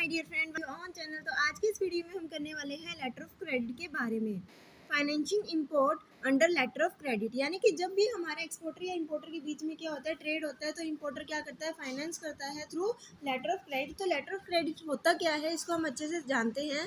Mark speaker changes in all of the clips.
Speaker 1: My dear friend on channel. तो आज की इस वीडियो में हम करने वाले हैं लेटर ऑफ क्रेडिट के बारे में। Financing import under letter of credit, यानी कि जब भी हमारे एक्सपोर्टर या इंपोर्टर के बीच में क्या होता है, ट्रेड होता है, तो इंपोर्टर क्या करता है, फाइनेंस करता है थ्रू लेटर ऑफ क्रेडिट। तो लेटर ऑफ क्रेडिट होता क्या है, इसको हम अच्छे से जानते हैं।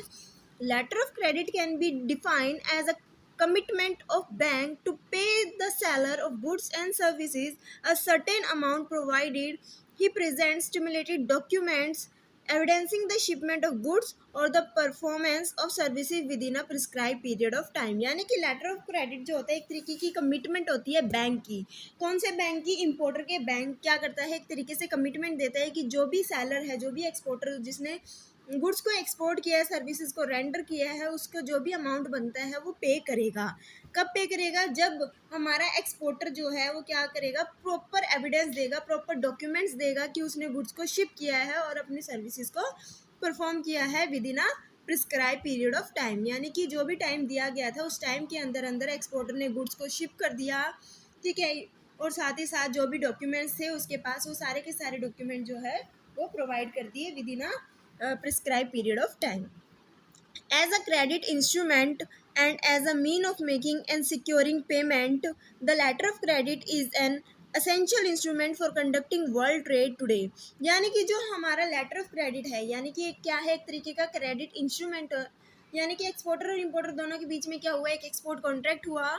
Speaker 1: Letter of credit can be defined as a commitment of bank to pay the seller of goods and services a certain amount provided he presents stimulated documents evidencing the shipment of goods or the performance of services within a prescribed period of time। यानी कि letter of credit जो होता है एक तरीके की commitment होती है बैंक की। कौन से बैंक की? इंपोर्टर के। बैंक क्या करता है, एक तरीके से कमिटमेंट देता है कि जो भी सेलर है, जो भी एक्सपोर्टर जिसने गुड्स को एक्सपोर्ट किया है, सर्विसेज को रेंडर किया है, उसको जो भी अमाउंट बनता है वो पे करेगा। कब पे करेगा? जब हमारा एक्सपोर्टर जो है वो क्या करेगा, प्रॉपर एविडेंस देगा, प्रॉपर डॉक्यूमेंट्स देगा कि उसने गुड्स को शिप किया है और अपनी सर्विसेज को परफॉर्म किया है with in a prescribe period of time. यानी कि जो भी टाइम दिया गया था उस टाइम के अंदर अंदर एक्सपोर्टर ने गुड्स को शिप कर दिया, ठीक है। और साथ ही साथ जो भी डॉक्यूमेंट्स थे उसके पास, वो सारे के सारे डॉक्यूमेंट जो है वो प्रोवाइड कर दिए with in a prescribed period of time. As a credit instrument and as a mean of making and securing payment, the letter of credit is an essential instrument for conducting world trade today। यानी कि जो हमारा letter of credit है, यानी कि क्या है, एक तरीके का क्रेडिट इंस्ट्रूमेंट। यानी कि एक्सपोर्टर और इंपोर्टर दोनों के बीच में क्या हुआ, एक एक्सपोर्ट कॉन्ट्रैक्ट हुआ।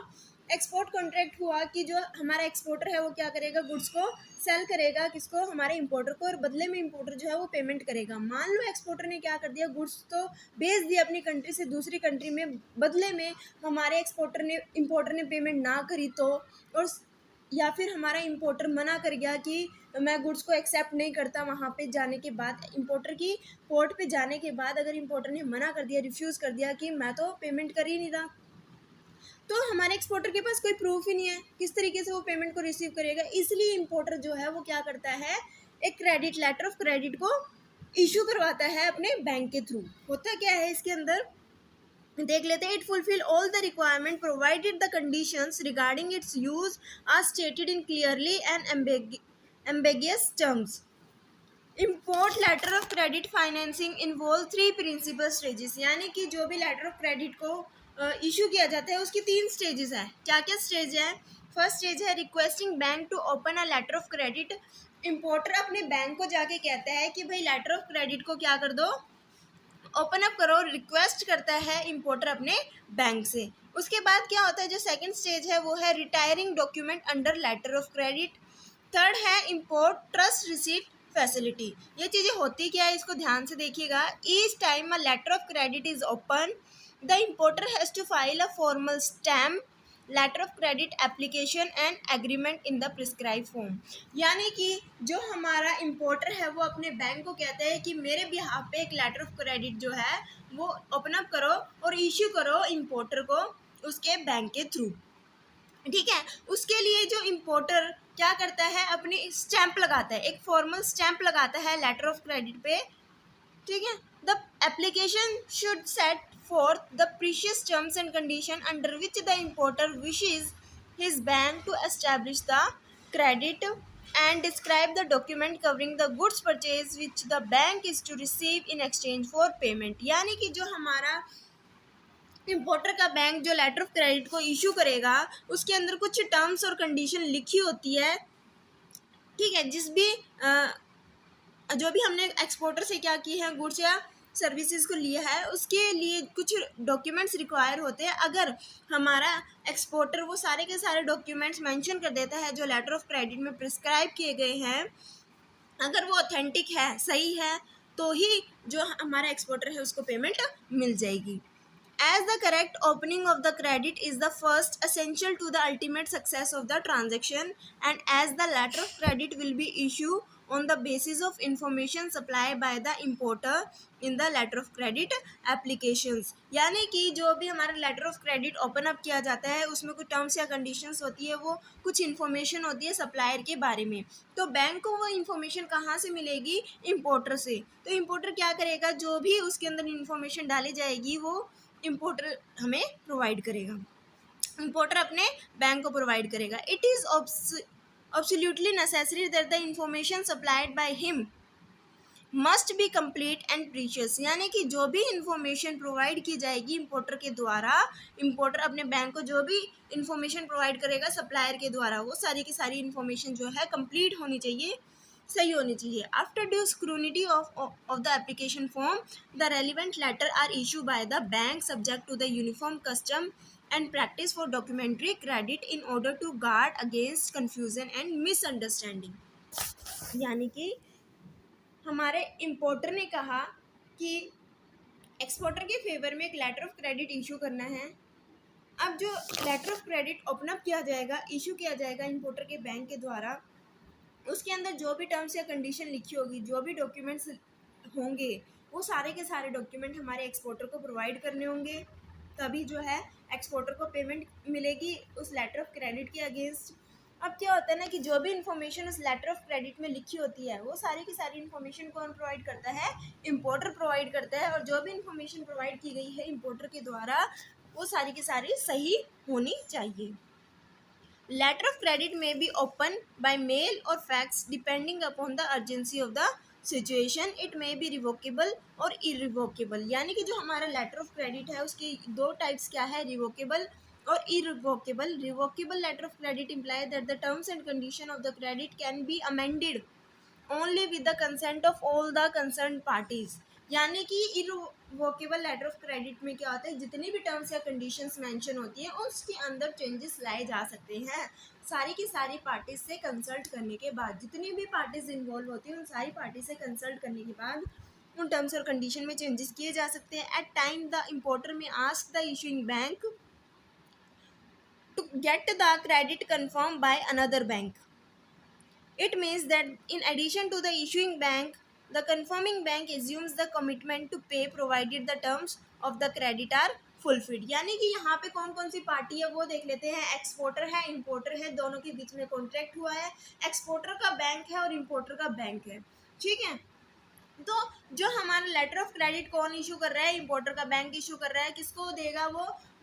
Speaker 1: एक्सपोर्ट कॉन्ट्रैक्ट हुआ कि जो हमारा एक्सपोर्टर है वो क्या करेगा, गुड्स को सेल करेगा किसको, हमारे इंपोर्टर को, और बदले में इंपोर्टर जो है वो पेमेंट करेगा। मान लो एक्सपोर्टर ने क्या कर दिया, गुड्स तो भेज दिया अपनी कंट्री से दूसरी कंट्री में, बदले में हमारे इंपोर्टर ने पेमेंट ना करी तो, और या फिर हमारा इंपोर्टर मना कर गया कि मैं गुड्स को एक्सेप्ट नहीं करता। वहाँ पे जाने के बाद, इंपोर्टर की पोर्ट पे जाने के बाद अगर इंपोर्टर ने मना कर दिया, रिफ्यूज़ कर दिया कि मैं तो पेमेंट कर ही नहीं रहा, तो हमारे एक्सपोर्टर के पास कोई प्रूफ ही नहीं है किस तरीके से वो पेमेंट को रिसीव करेगा। इसलिए इंपोर्टर जो है वो क्या करता है, एक क्रेडिट लेटर ऑफ क्रेडिट को इशू करवाता है अपने बैंक के थ्रू। होता क्या है इसके अंदर, देख लेते हैं। It fulfil all the requirement provided the conditions regarding its use are stated in clearly and ambiguous terms. Import letter of credit financing involve 3 principal stages. यानी कि जो भी लेटर ऑफ क्रेडिट को इशू किया जाता है उसकी 3 स्टेजेस है। क्या क्या स्टेज है? फर्स्ट स्टेज है requesting bank to open a letter of credit. Importer अपने बैंक को जाके कहता है कि भाई लेटर ऑफ क्रेडिट को क्या कर दो, ओपन अप करो, रिक्वेस्ट करता है इंपोर्टर अपने बैंक से। उसके बाद क्या होता है, जो सेकंड स्टेज है वो है retiring document under letter of credit. Third है इंपोर्ट ट्रस्ट रिसीट फैसिलिटी। ये चीज़ें होती क्या है, इसको ध्यान से देखिएगा। Each time a letter of credit is open the importer has to file a formal stamp letter of credit application and agreement in the prescribe form. यानी कि जो हमारा इंपोर्टर है वो अपने बैंक को कहता है कि मेरे बिहाफ पे एक लेटर ऑफ क्रेडिट जो है वो ओपन अप करो और इश्यू करो इंपोर्टर को उसके बैंक के थ्रू, ठीक है। उसके लिए जो इंपोर्टर क्या करता है, अपनी स्टैंप लगाता है, एक फॉर्मल स्टैंप लगाता है लेटर ऑफ क्रेडिट पे, ठीक है। The application should set forth the precious terms and condition under which the importer wishes his bank to establish the credit and describe the document covering the goods purchase which the bank is to receive in exchange for payment। यानी कि जो हमारा importer का bank जो letter of credit को issue करेगा उसके अंदर कुछ टर्म्स और कंडीशन लिखी होती है, ठीक है। जो भी हमने एक्सपोर्टर से क्या किए हैं, गुड्स या सर्विसेज को लिया है, उसके लिए कुछ डॉक्यूमेंट्स रिक्वायर होते हैं। अगर हमारा एक्सपोर्टर वो सारे के सारे डॉक्यूमेंट्स मेंशन कर देता है जो लेटर ऑफ क्रेडिट में प्रिस्क्राइब किए गए हैं, अगर वो ऑथेंटिक है, सही है, तो ही जो हमारा एक्सपोर्टर है उसको पेमेंट मिल जाएगी। As the correct opening of the credit is the first essential to the ultimate success of the transaction, and as the letter of credit will be issued on the basis of information supplied by the importer in the letter of credit applications। यानी कि जो भी हमारा letter of credit open up किया जाता है उसमें कुछ टर्म्स या कंडीशंस होती है, वो कुछ इन्फॉर्मेशन होती है सप्लायर के बारे में। तो बैंक को वो इन्फॉर्मेशन कहाँ से मिलेगी, इंपोर्टर से। तो इंपोर्टर क्या करेगा, जो भी उसके अंदर इन्फॉर्मेशन डाली जाएगी वो इंपोर्टर हमें प्रोवाइड करेगा, इंपोर्टर अपने बैंक को प्रोवाइड करेगा। It is absolutely necessary that the information supplied by him must be complete and precious, यानी कि जो भी इंफॉर्मेशन प्रोवाइड की जाएगी इंपोर्टर के द्वारा, इंपोर्टर अपने बैंक को जो भी इंफॉर्मेशन प्रोवाइड करेगा सप्लायर के द्वारा, वो सारी की सारी इंफॉर्मेशन जो है कंप्लीट होनी चाहिए, सही होनी चाहिए. After due scrutiny of the application form, the relevant letter are issue by the bank subject to the uniform custom and practice for documentary credit in order to guard against confusion and misunderstanding. यानी कि हमारे importer ने कहा कि exporter के favour में एक letter of credit issue करना है. अब जो letter of credit open up किया जाएगा, इशू किया जाएगा इंपोर्टर के बैंक के द्वारा, उसके अंदर जो भी टर्म्स या कंडीशन लिखी होगी, जो भी डॉक्यूमेंट्स होंगे, वो सारे के सारे डॉक्यूमेंट हमारे एक्सपोर्टर को प्रोवाइड करने होंगे. तभी जो है एक्सपोर्टर को पेमेंट मिलेगी उस लेटर ऑफ क्रेडिट के अगेंस्ट. अब क्या होता है ना कि जो भी इंफॉर्मेशन उस लेटर ऑफ क्रेडिट में लिखी होती है, वो सारी की सारी इंफॉर्मेशन कौन प्रोवाइड करता है? इंपोर्टर प्रोवाइड करता है. और जो भी इंफॉर्मेशन प्रोवाइड की गई है इंपोर्टर के द्वारा, वो सारी की सारी सही होनी चाहिए. Letter of credit may be opened by mail or fax depending upon the urgency of the situation. It may be revocable और irrevocable. यानी कि जो हमारा letter of credit है उसके दो types क्या है, revocable और irrevocable. Revocable letter of credit implies that the terms and condition of the credit can be amended only with the consent of all the concerned parties. यानी कि इरवोकेबल letter of credit में क्या होता है, जितनी भी टर्म्स या कंडीशंस मेंशन होती है उसके अंदर चेंजेस लाए जा सकते हैं सारी की सारी पार्टीज से कंसल्ट करने के बाद. जितनी भी पार्टीज इन्वॉल्व होती हैं उन सारी पार्टी से कंसल्ट करने के बाद उन टर्म्स और कंडीशन में चेंजेस किए जा सकते हैं. At time the importer may ask the issuing bank to get the credit confirm by another bank. It means that in addition to the issuing bank, the confirming bank assumes the commitment to pay provided the terms of the credit are fulfilled. यानी कि यहाँ पे कौन कौन सी party है वो देख लेते हैं. एक्सपोर्टर है, इंपोर्टर है, दोनों के बीच में कॉन्ट्रैक्ट हुआ है. एक्सपोर्टर का बैंक है और इंपोर्टर का बैंक है. ठीक है. तो जो हमारा लेटर ऑफ क्रेडिट कौन इशू कर रहा है? इंपोर्टर का बैंक इशू कर रहा है. किसको देगा?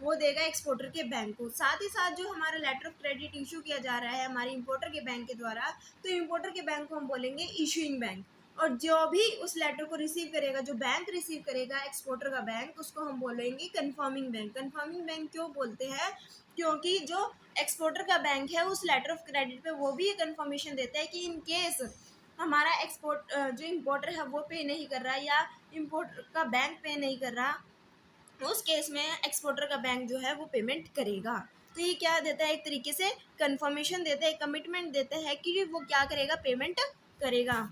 Speaker 1: वो देगा एक्सपोर्टर के बैंक को. साथ ही साथ जो हमारा लेटर ऑफ क्रेडिट इशू किया जा रहा है हमारे इंपोर्टर के बैंक के द्वारा, तो इंपोर्टर के बैंक को हम बोलेंगे इशूइंग बैंक. और जो भी उस लेटर को रिसीव करेगा, जो बैंक रिसीव करेगा एक्सपोर्टर का बैंक, उसको हम बोलेंगे कन्फर्मिंग बैंक. कन्फर्मिंग बैंक क्यों बोलते हैं? क्योंकि जो एक्सपोर्टर का बैंक है उस लेटर ऑफ क्रेडिट पे वो भी ये कन्फर्मेशन देता है कि इन केस हमारा एक्सपोर्ट जो इम्पोर्टर है वो पे नहीं कर रहा या इम्पोर्टर का बैंक पे नहीं कर रहा, उस केस में एक्सपोर्टर का बैंक जो है वो पेमेंट करेगा. तो ये क्या देता है? एक तरीके से कंफर्मेशन देता है, कमिटमेंट देता है कि वो क्या करेगा? पेमेंट करेगा.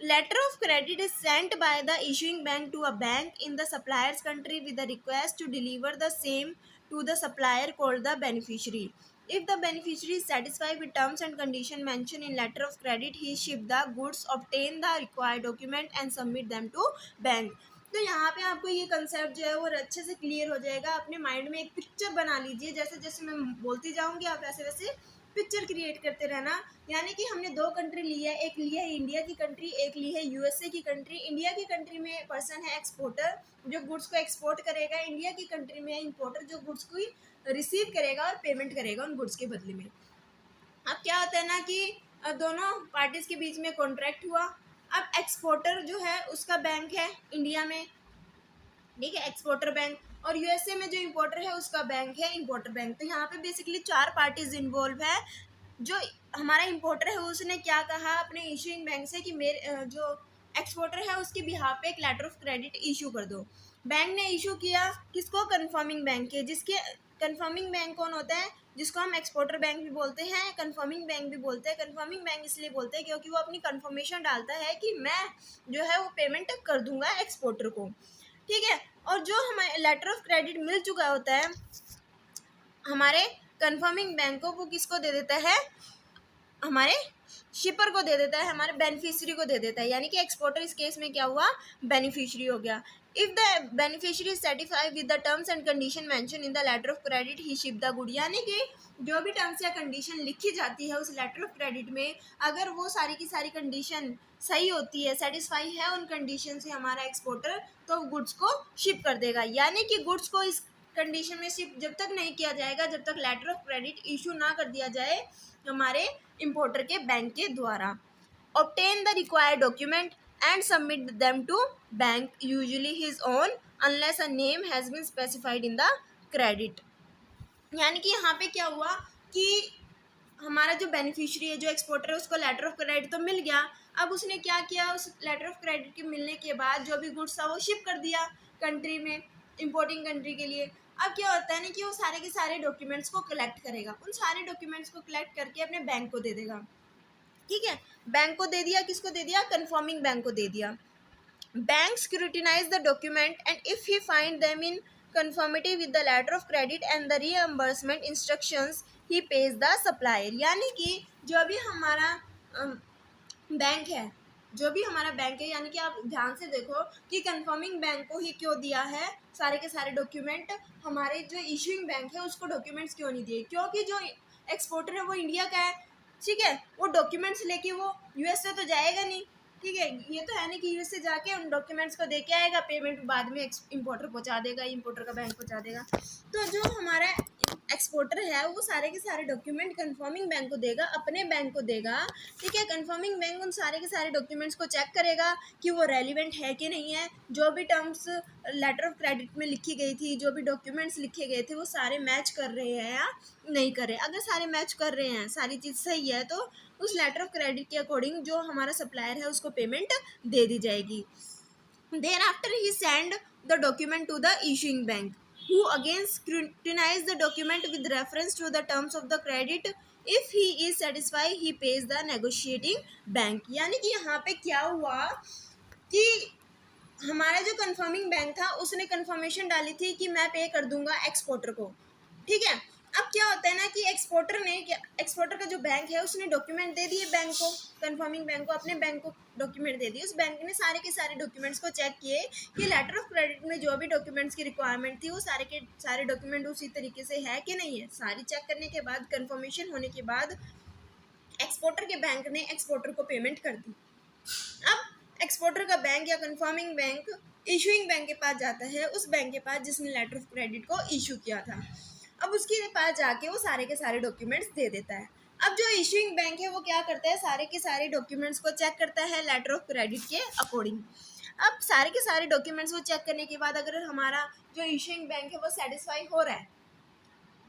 Speaker 1: Letter of credit is sent by the issuing bank to a bank in the supplier's country with the request to deliver the same to the supplier called the beneficiary. If the beneficiary is satisfied with terms and conditions mentioned in letter of credit, he ship the goods, obtain the required document and submit them to bank. तो यहाँ पे आपको ये concept जो है वो अच्छे से क्लियर हो जाएगा. अपने माइंड में एक पिक्चर बना लीजिए. जैसे जैसे मैं बोलती जाऊँगी आप वैसे वैसे पिक्चर क्रिएट करते रहना. यानी कि हमने दो कंट्री ली है, एक ली है इंडिया की कंट्री, एक ली है यूएसए की कंट्री. इंडिया की कंट्री में पर्सन है एक्सपोर्टर जो गुड्स को एक्सपोर्ट करेगा. इंडिया की कंट्री में इंपोर्टर जो गुड्स को रिसीव करेगा और पेमेंट करेगा उन गुड्स के बदले में. अब क्या होता है ना कि दोनों पार्टीज के बीच में कॉन्ट्रैक्ट हुआ. अब एक्सपोर्टर जो है उसका बैंक है इंडिया में, ठीक है, एक्सपोर्टर बैंक. और यूएसए में जो इंपोर्टर है उसका बैंक है इंपोर्टर बैंक. तो यहाँ पे बेसिकली चार पार्टीज इन्वॉल्व है. जो हमारा इंपोर्टर है उसने क्या कहा अपने इशूइंग बैंक से कि मेरे जो एक्सपोर्टर है उसके बिहाफ पे एक लेटर ऑफ क्रेडिट इशू कर दो. बैंक ने इशू किया किसको? कन्फर्मिंग बैंक के. जिसके कन्फर्मिंग बैंक कौन होता है? जिसको हम एक्सपोर्टर बैंक भी बोलते हैं, कन्फर्मिंग बैंक भी बोलते हैं. कन्फर्मिंग बैंक इसलिए बोलते हैं क्योंकि वो अपनी कन्फर्मेशन डालता है कि मैं जो है वो पेमेंट कर दूंगा एक्सपोर्टर को. ठीक है. और जो हमें लेटर ऑफ क्रेडिट मिल चुका होता है हमारे कन्फर्मिंग बैंक को, वो किसको दे देता है? हमारे शिपर को दे देता है, हमारे बेनिफिशियरी को दे देता है. यानी कि एक्सपोर्टर इस केस में क्या हुआ? बेनिफिशियरी हो गया. If the beneficiary is satisfied with the terms and condition mention in the letter of credit, he ship the good. यानी कि जो भी टर्म्स या कंडीशन लिखी जाती है उस लेटर ऑफ क्रेडिट में, अगर वो सारी की सारी कंडीशन सही होती है, सेटिस्फाई है उन कंडीशन से हमारा एक्सपोर्टर, तो गुड्स को शिप कर देगा. यानी कि गुड्स को इस कंडीशन में शिप जब तक नहीं किया जाएगा जब तक लेटर ऑफ क्रेडिट इशू ना कर दिया जाए हमारे इंपोर्टर के बैंक के द्वारा. obtain the required document and submit them to bank, usually his own, unless a name has been specified in the credit. यानी कि यहाँ पे क्या हुआ कि हमारा जो बेनिफिशियरी है, जो एक्सपोर्टर है, उसको लेटर ऑफ क्रेडिट तो मिल गया। अब उसने क्या किया, उस लेटर ऑफ क्रेडिट के मिलने के बाद जो भी गुड्स था वो शिप कर दिया कंट्री में, इंपोर्टिंग कंट्री के लिए। अब क्या होता है ना कि वो सारे के सारे डॉक्यूमेंट्स को कलेक्ट करेगा, उन सारे डॉक्यूमेंट्स को कलेक्ट करके अपने बैंक को दे देगा। ठीक है, बैंक को दे दिया, किसको दे दिया, कन्फर्मिंग बैंक को दे दिया। Bank scrutinize the document and if he find them in conformity with the letter of credit and the reimbursement instructions he pays the supplier। यानी कि जो भी हमारा बैंक है, जो भी हमारा बैंक है, यानी कि आप ध्यान से देखो कि कन्फर्मिंग बैंक को ही क्यों दिया है सारे के सारे डॉक्यूमेंट, हमारे जो इशूइंग बैंक है उसको डॉक्यूमेंट्स क्यों नहीं दिए, क्योंकि जो एक्सपोर्टर है वो इंडिया का है। ठीक है, वो डॉक्यूमेंट्स लेके वो यूएस से तो जाएगा नहीं। ठीक है, ये तो है नहीं कि यूएस से जाके उन डॉक्यूमेंट्स को दे के आएगा, पेमेंट बाद में इंपोर्टर पहुंचा देगा, इंपोर्टर का बैंक पहुंचा देगा। तो जो हमारा एक्सपोर्टर है वो सारे के सारे डॉक्यूमेंट कन्फर्मिंग बैंक को देगा, अपने बैंक को देगा। ठीक है, कन्फर्मिंग बैंक उन सारे के सारे डॉक्यूमेंट्स को चेक करेगा कि वो रेलिवेंट है कि नहीं है, जो भी टर्म्स लेटर ऑफ क्रेडिट में लिखी गई थी, जो भी डॉक्यूमेंट्स लिखे गए थे वो सारे मैच कर रहे हैं या नहीं कर रहे। अगर सारे मैच कर रहे हैं, सारी चीज़ सही है, तो उस लेटर ऑफ क्रेडिट के अकॉर्डिंग जो हमारा सप्लायर है उसको पेमेंट दे दी जाएगी। Thereafter he send the document to the issuing bank, who again scrutinize the document with reference to the terms of the credit. If he is satisfied, he pays the negotiating bank। यानी कि यहाँ पे क्या हुआ कि हमारा जो confirming bank था उसने कंफर्मेशन डाली थी कि मैं पे कर दूंगा एक्सपोर्टर को। ठीक है, अब क्या होता है ना कि एक्सपोर्टर का जो बैंक है उसने डॉक्यूमेंट दे दिए बैंक को, कंफर्मिंग बैंक को, अपने बैंक को डॉक्यूमेंट दे दिए। उस बैंक ने सारे के सारे डॉक्यूमेंट्स को चेक किए कि लेटर ऑफ क्रेडिट में जो भी डॉक्यूमेंट्स की रिक्वायरमेंट थी वो सारे के सारे डॉक्यूमेंट उसी तरीके से है कि नहीं है। सारी चेक करने के बाद, कंफर्मेशन होने के बाद एक्सपोर्टर के बैंक ने एक्सपोर्टर को पेमेंट कर दी। अब एक्सपोर्टर का बैंक या कंफर्मिंग बैंक इशूइंग बैंक के पास जाता है, उस बैंक के पास जिसने लेटर ऑफ क्रेडिट को इशू किया था। अब उसके पास जाके वो सारे के सारे डॉक्यूमेंट्स दे देता है। अब जो इशूइंग बैंक है वो क्या करता है, सारे के सारे डॉक्यूमेंट्स को चेक करता है लेटर ऑफ क्रेडिट के अकॉर्डिंग। अब सारे के सारे डॉक्यूमेंट्स को चेक करने के बाद अगर हमारा जो इशूइंग बैंक है वो सेटिस्फाई हो रहा है,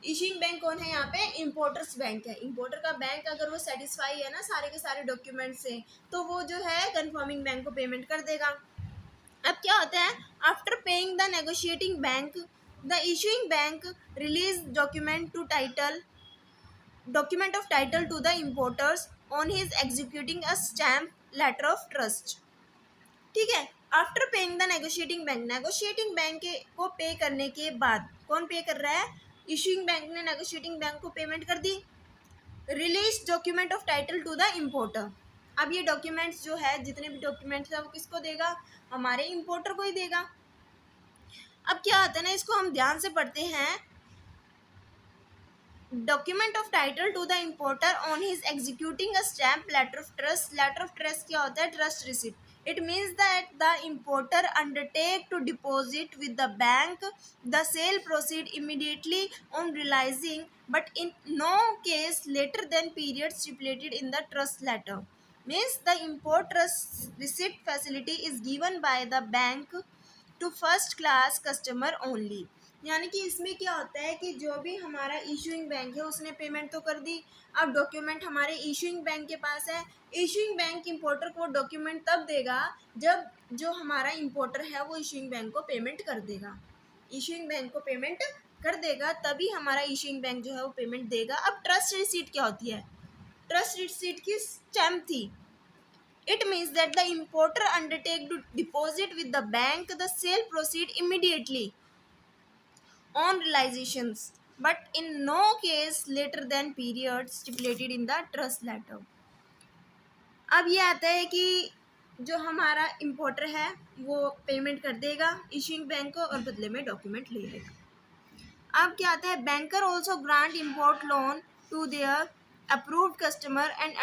Speaker 1: इशूइंग बैंक कौन है यहाँ पे, इंपोर्टर्स बैंक है, इंपोर्टर का बैंक अगर वो सेटिस्फाई है ना सारे के सारे डॉक्यूमेंट से, तो वो जो है कंफर्मिंग बैंक को पेमेंट कर देगा। अब क्या होता है, after paying the negotiating bank, the issuing bank release document of title to the importers on his executing a stamp letter of trust। ठीक है, after paying the negotiating bank को पे करने के बाद, कौन पे कर रहा है, इशूइंग बैंक ने नेगोशिएटिंग बैंक को पेमेंट कर दी। Release document of title to the importer. अब ये डॉक्यूमेंट्स जो है, जितने भी डॉक्यूमेंट्स है वो किसको देगा, हमारे इम्पोर्टर को ही देगा। अब क्या होता है ना, इसको हम ध्यान से पढ़ते हैं। Document of title to the importer on his executing a stamp letter of trust. Letter of trust क्या होता है, trust receipt. It means that the importer undertake to deposit with the bank the sale proceed immediately on realizing, but in no case later than period stipulated in the trust letter। Means the import trust receipt facility is given by the bank to first class customer only। यानी कि इसमें क्या होता है कि जो भी हमारा इशूइंग बैंक है उसने पेमेंट तो कर दी, अब डॉक्यूमेंट हमारे इशूइंग बैंक के पास है। इशूइंग बैंक इंपोर्टर को डॉक्यूमेंट तब देगा जब जो हमारा इंपोर्टर है वो इशूइंग बैंक को पेमेंट कर देगा, इशूइंग बैंक को पेमेंट कर देगा, तभी हमारा इशूइंग बैंक जो है वो पेमेंट देगा। अब ट्रस्ट रिसीट क्या होती है, ट्रस्ट रिसीट की स्टैम्प थी। It means that the importer undertake to deposit with the bank the sale proceed immediately on realizations, but in no case later than period stipulated in the trust letter। अब ये आता है कि जो हमारा importer है वो पेमेंट कर देगा इशूइंग बैंक को और बदले में डॉक्यूमेंट ले लेगा। अब क्या आता है, banker also grant import loan to their approved customer and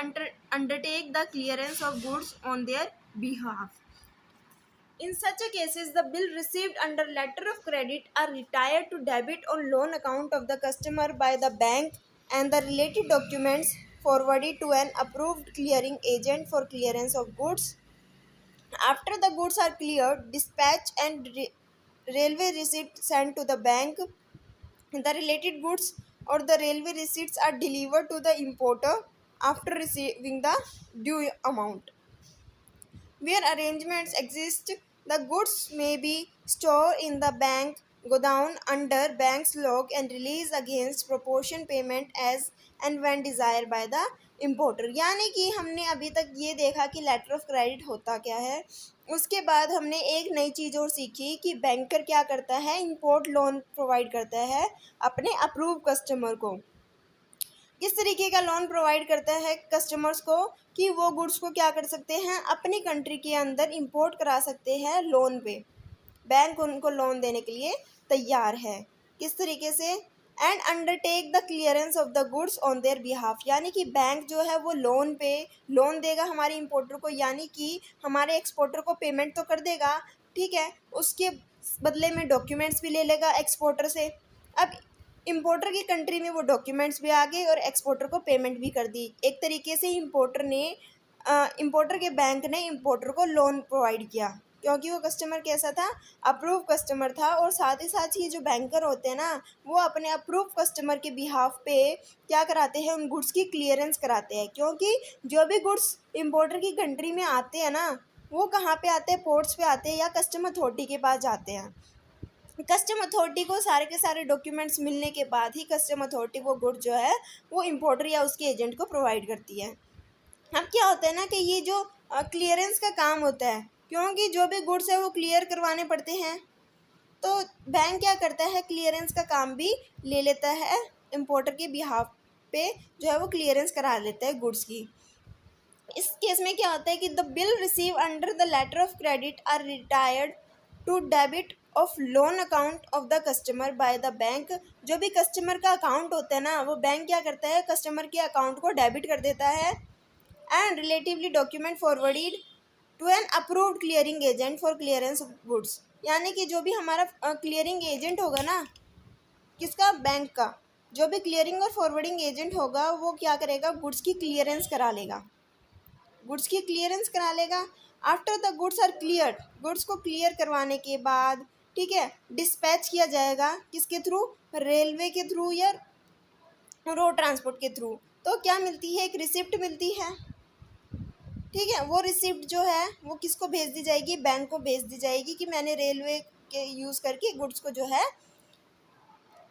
Speaker 1: undertake the clearance of goods on their behalf। In such a cases, the bill received under letter of credit are retired to debit on loan account of the customer by the bank and the related documents forwarded to an approved clearing agent for clearance of goods. After the goods are cleared, dispatch and railway receipt sent to the bank. The related goods or the railway receipts are delivered to the importer after receiving the due amount. Where arrangements exist, the goods may be stored in the bank godown under bank's log and released against proportion payment as and when desired by the importer. यानी कि हमने अभी तक ये देखा कि letter of credit होता क्या है। उसके बाद हमने एक नई चीज़ और सीखी कि बैंकर क्या करता है, इंपोर्ट लोन प्रोवाइड करता है अपने अप्रूव कस्टमर को। किस तरीके का लोन प्रोवाइड करता है कस्टमर्स को कि वो गुड्स को क्या कर सकते हैं, अपनी कंट्री के अंदर इंपोर्ट करा सकते हैं लोन पे। बैंक उनको लोन देने के लिए तैयार है। किस तरीके से, and undertake the clearance of the goods on their behalf, यानी कि बैंक जो है वो लोन पे लोन देगा हमारे इंपोर्टर को, यानी कि हमारे एक्सपोर्टर को पेमेंट तो कर देगा, ठीक है, उसके बदले में डॉक्यूमेंट्स भी ले लेगा एक्सपोर्टर से। अब इंपोर्टर की कंट्री में वो डॉक्यूमेंट्स भी आ गए और एक्सपोर्टर को पेमेंट भी कर दी। एक तरीके से इंपोर्टर के बैंक ने इंपोर्टर को लोन प्रोवाइड किया, क्योंकि वो कस्टमर कैसा था, अप्रूव कस्टमर था। और साथ ही साथ ये जो बैंकर होते हैं ना, वो अपने अप्रूव कस्टमर के बिहाफ पे क्या कराते हैं, उन गुड्स की क्लियरेंस कराते हैं। क्योंकि जो भी गुड्स इंपोर्टर की कंट्री में आते हैं ना, वो कहाँ पे आते हैं, पोर्ट्स पे आते हैं या कस्टम अथॉरिटी के पास जाते हैं। कस्टम अथॉरिटी को सारे के सारे डॉक्यूमेंट्स मिलने के बाद ही कस्टम अथॉरिटी वो गुड जो है वो इंपोर्टर या उसके एजेंट को प्रोवाइड करती है। अब क्या होता है ना कि ये जो क्लियरेंस का काम होता है, क्योंकि जो भी गुड्स है वो क्लियर करवाने पड़ते हैं, तो बैंक क्या करता है, क्लियरेंस का काम भी ले लेता है इंपोर्टर के बिहाफ पे, जो है वो क्लियरेंस करा लेता है गुड्स की। इस केस में क्या होता है कि the bill receive under the letter of credit are retired to debit of loan account of the customer by the bank. जो भी कस्टमर का अकाउंट होता है ना, वो बैंक क्या करता है, कस्टमर के अकाउंट को डेबिट कर देता है। And relatively document forwarded to an approved clearing agent for clearance of goods, यानी कि जो भी हमारा क्लियरिंग एजेंट होगा ना, किसका, बैंक का, जो भी क्लियरिंग और फॉरवर्डिंग एजेंट होगा वो क्या करेगा, गुड्स की क्लियरेंस करा लेगा, गुड्स की क्लियरेंस करा लेगा। After the goods are clear, goods को क्लियर करवाने के बाद, ठीक है, डिस्पैच किया जाएगा किसके थ्रू, रेलवे के थ्रू या रोड ट्रांसपोर्ट के थ्रू। तो क्या मिलती है, एक रिसिप्ट मिलती है, ठीक है। वो रिसिप्ट जो है वो किसको भेज दी जाएगी, बैंक को भेज दी जाएगी कि मैंने रेलवे के यूज़ करके गुड्स को जो है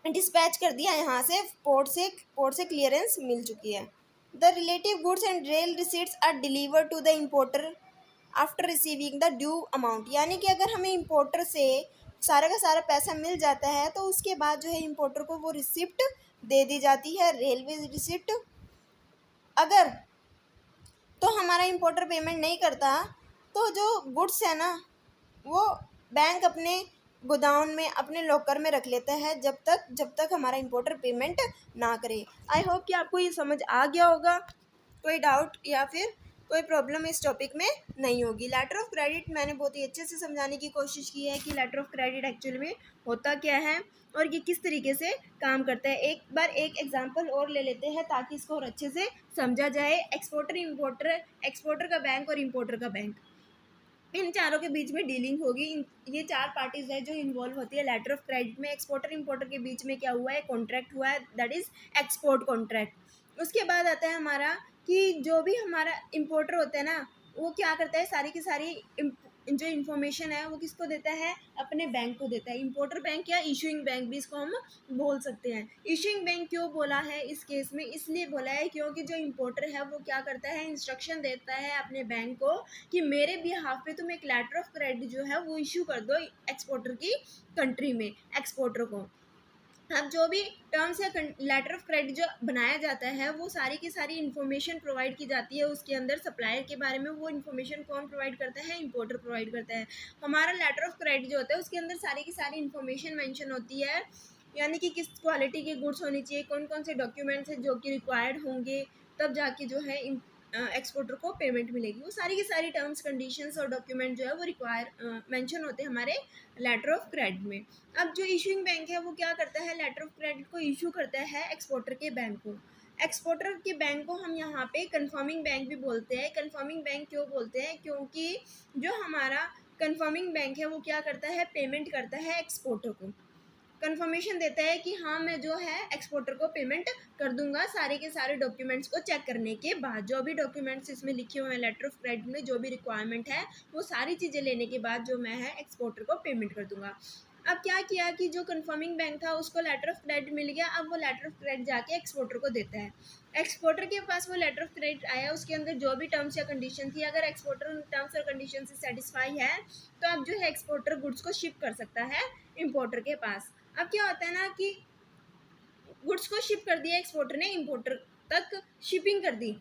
Speaker 1: डिस्पैच कर दिया, यहाँ से पोर्ट से क्लियरेंस मिल चुकी है। The relative goods and rail receipts are deliver to the importer after receiving the due amount, यानी कि अगर हमें इम्पोर्टर से सारा का सारा पैसा मिल जाता है तो उसके बाद जो है इम्पोर्टर को वो रिसिप्ट दे दी जाती है, रेलवे रिसिप्ट। अगर तो हमारा इम्पोर्टर पेमेंट नहीं करता तो जो गुड्स है ना वो बैंक अपने गोदाम में अपने लॉकर में रख लेता है जब तक हमारा इम्पोर्टर पेमेंट ना करे। आई होप कि आपको ये समझ आ गया होगा, कोई डाउट या फिर कोई प्रॉब्लम इस टॉपिक में नहीं होगी। लेटर ऑफ क्रेडिट मैंने बहुत ही अच्छे से समझाने की कोशिश की है कि लेटर ऑफ क्रेडिट एक्चुअली में होता क्या है और ये किस तरीके से काम करता है। एक बार एक एग्जांपल और ले लेते हैं ताकि इसको और अच्छे से समझा जाए। एक्सपोर्टर का बैंक और इम्पोर्टर का बैंक, इन चारों के बीच में डीलिंग होगी। ये चार पार्टीज है जो इन्वॉल्व होती है लेटर ऑफ क्रेडिट में। एक्सपोर्टर इंपोर्टर के बीच में क्या हुआ है, कॉन्ट्रैक्ट हुआ है, दैट इज एक्सपोर्ट कॉन्ट्रैक्ट। उसके बाद आता है हमारा कि जो भी हमारा इंपोर्टर होता है ना वो क्या करता है, सारी की सारी जो इन्फॉर्मेशन है वो किसको देता है, अपने बैंक को देता है। इंपोर्टर बैंक या इशूइंग बैंक भी इसको हम बोल सकते हैं। इशूइंग बैंक क्यों बोला है इस केस में, इसलिए बोला है क्योंकि जो इंपोर्टर है वो क्या करता है, इंस्ट्रक्शन देता है अपने बैंक को कि मेरे बिहाफ पे तुम एक लेटर ऑफ क्रेडिट जो है वो इशू कर दो एक्सपोर्टर की कंट्री में एक्सपोर्टर को। अब जो भी टर्म्स या लेटर ऑफ क्रेडिट जो बनाया जाता है वो सारी की सारी इन्फॉर्मेशन प्रोवाइड की जाती है उसके अंदर। सप्लायर के बारे में वो इन्फॉर्मेशन कौन प्रोवाइड करता है, इंपोर्टर प्रोवाइड करता है। हमारा लेटर ऑफ क्रेडिट जो होता है उसके अंदर सारी की सारी इन्फॉर्मेशन मेंशन होती है, यानी कि किस क्वालिटी के गुड्स होनी चाहिए, कौन कौन से डॉक्यूमेंट्स हैं जो कि रिक्वायर्ड होंगे, तब जाके जो है एक्सपोर्टर को पेमेंट मिलेगी। वो सारी की सारी टर्म्स कंडीशंस और डॉक्यूमेंट जो है वो मेंशन होते हैं हमारे लेटर ऑफ क्रेडिट में। अब जो इशूइंग बैंक है वो क्या करता है, लेटर ऑफ क्रेडिट को इशू करता है एक्सपोर्टर के बैंक को। एक्सपोर्टर के बैंक को हम यहाँ पे कंफर्मिंग बैंक भी बोलते हैं। कंफर्मिंग बैंक क्यों बोलते हैं? क्योंकि जो हमारा कंफर्मिंग बैंक है वो क्या करता है, पेमेंट करता है एक्सपोर्टर को, कंफर्मेशन देता है कि हाँ मैं जो है एक्सपोर्टर को पेमेंट कर दूंगा सारे के सारे डॉक्यूमेंट्स को चेक करने के बाद। जो भी डॉक्यूमेंट्स इसमें लिखे हुए हैं लेटर ऑफ क्रेडिट में, जो भी रिक्वायरमेंट है वो सारी चीज़ें लेने के बाद जो मैं है एक्सपोर्टर को पेमेंट कर दूंगा। अब क्या किया कि जो कंफर्मिंग बैंक था उसको लेटर ऑफ क्रेडिट मिल गया, अब वो लेटर ऑफ क्रेडिट जाके एक्सपोर्टर को देता है। एक्सपोर्टर के पास वो लेटर ऑफ क्रेडिट आया, उसके अंदर जो भी टर्म्स या कंडीशन थी, अगर एक्सपोर्टर उन टर्म्स और कंडीशन से सेटिस्फाई है तो अब जो है एक्सपोर्टर गुड्स को शिप कर सकता है इम्पोर्टर के पास। अब क्या होता है ना कि गुड्स को शिप कर दिया एक्सपोर्टर ने, इम्पोर्टर तक शिपिंग कर दी,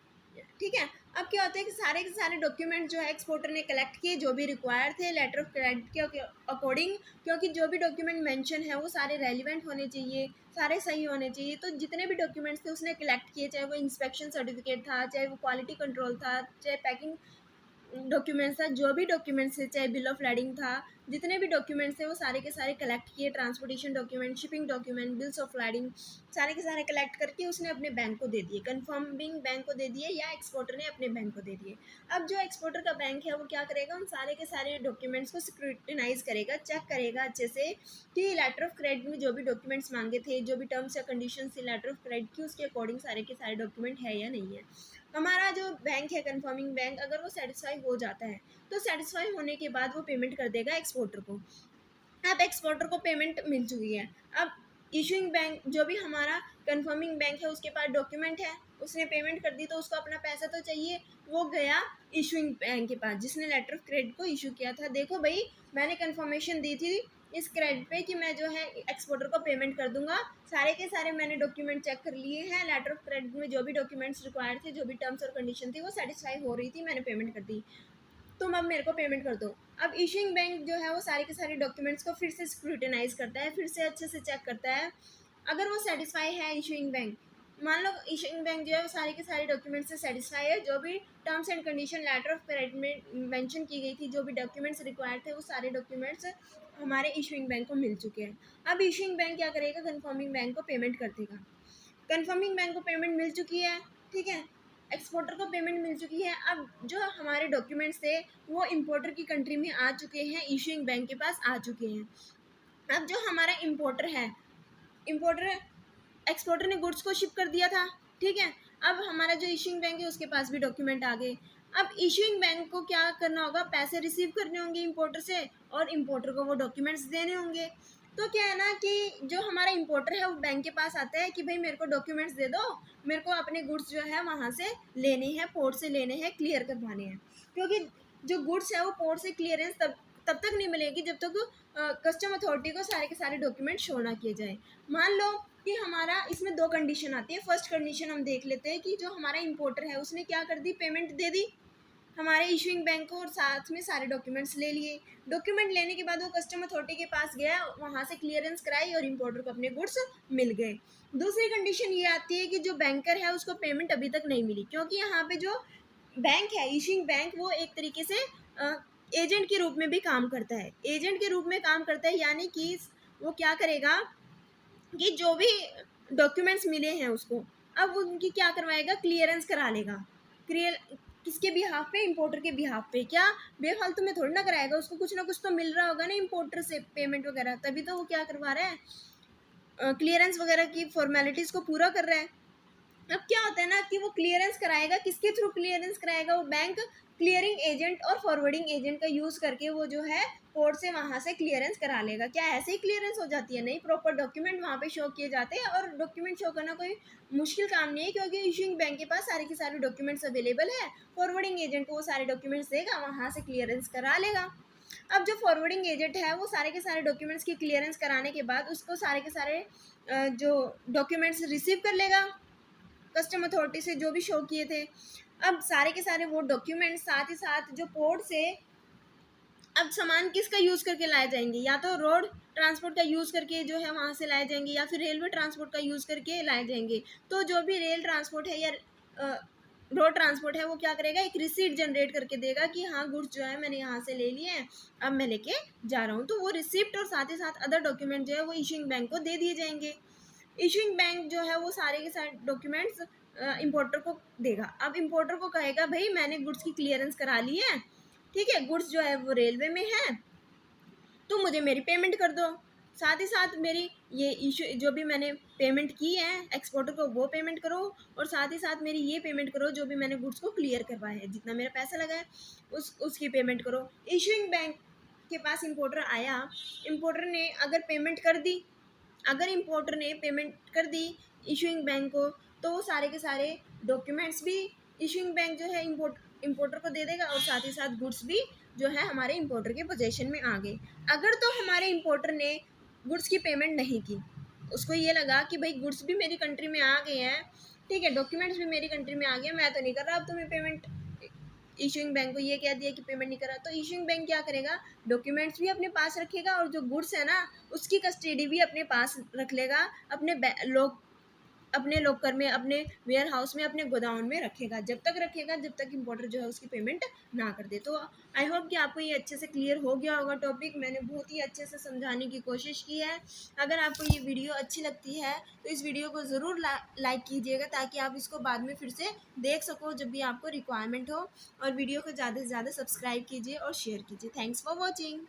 Speaker 1: ठीक है। अब क्या होता है कि सारे के सारे डॉक्यूमेंट जो है एक्सपोर्टर ने कलेक्ट किए जो भी रिक्वायर्ड थे लेटर ऑफ क्रेडिट के अकॉर्डिंग, क्योंकि जो भी डॉक्यूमेंट मेंशन है वो सारे रेलिवेंट होने चाहिए, सारे सही होने चाहिए। तो जितने भी डॉक्यूमेंट्स थे उसने कलेक्ट किए, चाहे वो इंस्पेक्शन सर्टिफिकेट था, चाहे वो क्वालिटी कंट्रोल था, चाहे पैकिंग डॉक्यूमेंट्स था, जो भी डॉक्यूमेंट्स थे, चाहे बिल ऑफ लैडिंग था, जितने भी डॉक्यूमेंट्स थे वो सारे के सारे कलेक्ट किए, transportation document, shipping document, bills of lading, सारे के सारे कलेक्ट करके उसने अपने बैंक को दे दिए, कंफर्मिंग बैंक को दे दिए या एक्सपोर्टर ने अपने बैंक को दे दिए। अब जो एक्सपोर्टर का बैंक है वो क्या करेगा, उन सारे के सारे डॉक्यूमेंट्स को स्क्रूटिनाइज करेगा, चेक करेगा अच्छे से कि लेटर ऑफ क्रेडिट में जो भी डॉक्यूमेंट्स मांगे थे, जो भी टर्म्स या कंडीशन थी लेटर ऑफ क्रेडिट की, उसके अकॉर्डिंग सारे के सारे डॉक्यूमेंट है या नहीं है। हमारा जो बैंक है कंफर्मिंग बैंक, अगर वो सेटिस्फाई हो जाता है तो सेटिस्फाई होने के बाद वो पेमेंट कर देगा एक्सपोर्टर को। अब एक्सपोर्टर को पेमेंट मिल चुकी है, अब इशूइंग बैंक जो भी हमारा कंफर्मिंग बैंक है उसके पास डॉक्यूमेंट है, उसने पेमेंट कर दी तो उसको अपना पैसा तो चाहिए, वो गया इशूइंग बैंक के पास जिसने लेटर ऑफ क्रेडिट को इशू किया था। देखो भाई मैंने कंफर्मेशन दी थी इस क्रेडिट पे कि मैं जो है एक्सपोर्टर को पेमेंट कर दूंगा, सारे के सारे मैंने डॉक्यूमेंट चेक कर लिए हैं, लेटर ऑफ क्रेडिट में जो भी डॉक्यूमेंट्स रिक्वायर्ड थे, जो भी टर्म्स और कंडीशन थी वो सेटिस्फाई हो रही थी, मैंने पेमेंट कर दी, तुम अब मेरे को पेमेंट कर दो। अब इशूइंग बैंक जो है वो सारे के सारे डॉक्यूमेंट्स को फिर से स्क्रूटिनाइज करता है, फिर से अच्छे से चेक करता है। अगर वो सेटिस्फाई है इशूइंग बैंक, मान लो इशूइंग बैंक जो है वो सारे के सारे डॉक्यूमेंट से सेटिस्फाई है, जो भी terms and condition letter of credit में मेंशन की गई थी, जो भी डॉक्यूमेंट्स रिक्वायर्ड थे वो सारे डॉक्यूमेंट्स हमारे इशूइंग बैंक को मिल चुके हैं। अब इशूइंग बैंक क्या करेगा, कंफर्मिंग बैंक को पेमेंट कर देगा। कंफर्मिंग बैंक को पेमेंट मिल चुकी है, ठीक है, एक्सपोर्टर को पेमेंट मिल चुकी है। अब जो हमारे डॉक्यूमेंट्स थे वो इम्पोर्टर की कंट्री में आ चुके हैं, इशूइंग बैंक के पास आ चुके हैं। अब जो हमारा इम्पोर्टर है, इम्पोर्टर एक्सपोर्टर ने गुड्स को शिप कर दिया था, ठीक है, अब हमारा जो इशूइंग बैंक है उसके पास भी डॉक्यूमेंट आ गए। अब इशूइंग बैंक को क्या करना होगा, पैसे रिसीव करने होंगे इम्पोर्टर से और इम्पोर्टर को वो डॉक्यूमेंट्स देने होंगे। तो क्या है ना कि जो हमारा इम्पोर्टर है वो बैंक के पास आता है कि भाई मेरे को डॉक्यूमेंट्स दे दो, मेरे को अपने गुड्स जो है वहाँ से लेने हैं, पोर्ट से लेने हैं, क्लियर करवाने हैं, क्योंकि जो गुड्स है वो पोर्ट से क्लियरेंस तब तक नहीं मिलेगी जब तक कस्टम अथॉरिटी को सारे के सारे डॉक्यूमेंट शो ना किए जाए। मान लो कि हमारा इसमें दो कंडीशन आती है। फर्स्ट कंडीशन हम देख लेते हैं कि जो हमारा इम्पोर्टर है उसने क्या कर दी, पेमेंट दे दी हमारे इशूइंग बैंक को और साथ में सारे डॉक्यूमेंट्स ले लिए। डॉक्यूमेंट लेने के बाद वो कस्टम अथॉरिटी के पास गया, वहाँ से क्लियरेंस कराई और इम्पोर्टर को अपने गुड्स मिल गए। दूसरी कंडीशन ये आती है कि जो बैंकर है उसको पेमेंट अभी तक नहीं मिली, क्योंकि यहाँ पे जो बैंक है इशूइंग बैंक वो एक तरीके से एजेंट के रूप में भी काम करता है, एजेंट के रूप में काम करता है, यानी कि वो क्या करेगा कि जो भी डॉक्यूमेंट्स मिले हैं उसको अब उनकी क्या करवाएगा, क्लियरेंस करा लेगा। किसके बिहाफ पे, इम्पोर्टर के बिहाफ पे, क्या बेफालतू में थोड़ी ना कराएगा, उसको कुछ ना कुछ तो मिल रहा होगा ना इम्पोर्टर से पेमेंट वगैरह, तभी तो वो क्या करवा रहा है, क्लियरेंस वगैरह की फॉर्मेलिटीज़ को पूरा कर रहा है। अब क्या होता है ना कि वो क्लियरेंस कराएगा, किसके थ्रू क्लियरेंस कराएगा, वो बैंक क्लियरिंग एजेंट और फॉरवर्डिंग एजेंट का यूज़ करके वो जो है पोर्ट से वहाँ से क्लियरेंस करा लेगा। क्या ऐसे ही क्लियरेंस हो जाती है? नहीं, प्रॉपर डॉक्यूमेंट वहाँ पे शो किए जाते हैं और डॉक्यूमेंट शो करना कोई मुश्किल काम नहीं है, क्योंकि इशूइंग बैंक के पास सारे के सारे डॉक्यूमेंट्स अवेलेबल है। फॉरवर्डिंग एजेंट को वो सारे डॉक्यूमेंट्स देगा, वहाँ से क्लियरेंस करा लेगा। अब जो फॉरवर्डिंग एजेंट है वो सारे के सारे डॉक्यूमेंट्स की क्लियरेंस कराने के बाद उसको सारे के सारे जो डॉक्यूमेंट्स रिसीव कर लेगा कस्टम अथॉरिटी से जो भी शो किए थे। अब सारे के सारे वो डॉक्यूमेंट साथ ही साथ जो पोर्ट से अब सामान किसका यूज़ करके लाए जाएंगे, या तो रोड ट्रांसपोर्ट का यूज़ करके जो है वहाँ से लाए जाएंगे या फिर रेलवे ट्रांसपोर्ट का यूज़ करके लाए जाएंगे। तो जो भी रेल ट्रांसपोर्ट है या रोड ट्रांसपोर्ट है वो क्या करेगा, एक रिसीट जनरेट करके देगा कि हाँ गुड्स जो है मैंने यहाँ से ले लिए हैं, अब मैं लेके जा रहा हूँ। तो वो रिसिप्ट और साथ ही साथ अदर डॉक्यूमेंट जो है वो इशूइंग बैंक को दे दिए जाएंगे। इशूइंग बैंक जो है वो सारे के सारे डॉक्यूमेंट्स इम्पोर्टर को देगा। अब इम्पोर्टर को कहेगा भाई मैंने गुड्स की क्लियरेंस करा ली है, ठीक है, गुड्स जो है वो रेलवे में है, तो मुझे मेरी पेमेंट कर दो। साथ ही साथ मेरी ये इशू जो भी मैंने पेमेंट की है एक्सपोर्टर को वो पेमेंट करो, और साथ ही साथ मेरी ये पेमेंट करो जो भी मैंने गुड्स को क्लियर करवाया है, जितना मेरा पैसा लगा है उसकी पेमेंट करो। इशूइंग बैंक के पास इम्पोर्टर आया, इम्पोर्टर ने अगर पेमेंट कर दी, अगर इम्पोर्टर ने पेमेंट कर दी इशूइंग बैंक को, तो वो सारे के सारे डॉक्यूमेंट्स भी इशूइंग बैंक जो है इम्पोर्टर को दे देगा, और साथ ही साथ गुड्स भी जो है हमारे इम्पोर्टर के पोजेशन में आ गए। अगर तो हमारे इम्पोर्टर ने गुड्स की पेमेंट नहीं की, उसको ये लगा कि भाई गुड्स भी मेरी कंट्री में आ गए हैं, ठीक है, डॉक्यूमेंट्स भी मेरी कंट्री में आ गए, मैं तो नहीं कर रहा अब तुम्हें पेमेंट, इशूइंग बैंक को ये कह दिया कि पेमेंट नहीं करा, तो इशूइंग बैंक क्या करेगा, डॉक्यूमेंट्स भी अपने पास रखेगा और जो गुड्स है ना उसकी कस्टडी भी अपने पास रख लेगा, अपने लॉकर में, अपने वेयर हाउस में, अपने गोदाउन में रखेगा, जब तक रखेगा जब तक इम्पोर्टर जो है उसकी पेमेंट ना कर दे। तो आई होप कि आपको ये अच्छे से क्लियर हो गया होगा टॉपिक, मैंने बहुत ही अच्छे से समझाने की कोशिश की है। अगर आपको ये वीडियो अच्छी लगती है तो इस वीडियो को ज़रूर लाइक कीजिएगा, ताकि आप इसको बाद में फिर से देख सको जब भी आपको रिक्वायरमेंट हो, और वीडियो को ज़्यादा से ज़्यादा सब्सक्राइब कीजिए और शेयर कीजिए। Thanks for watching.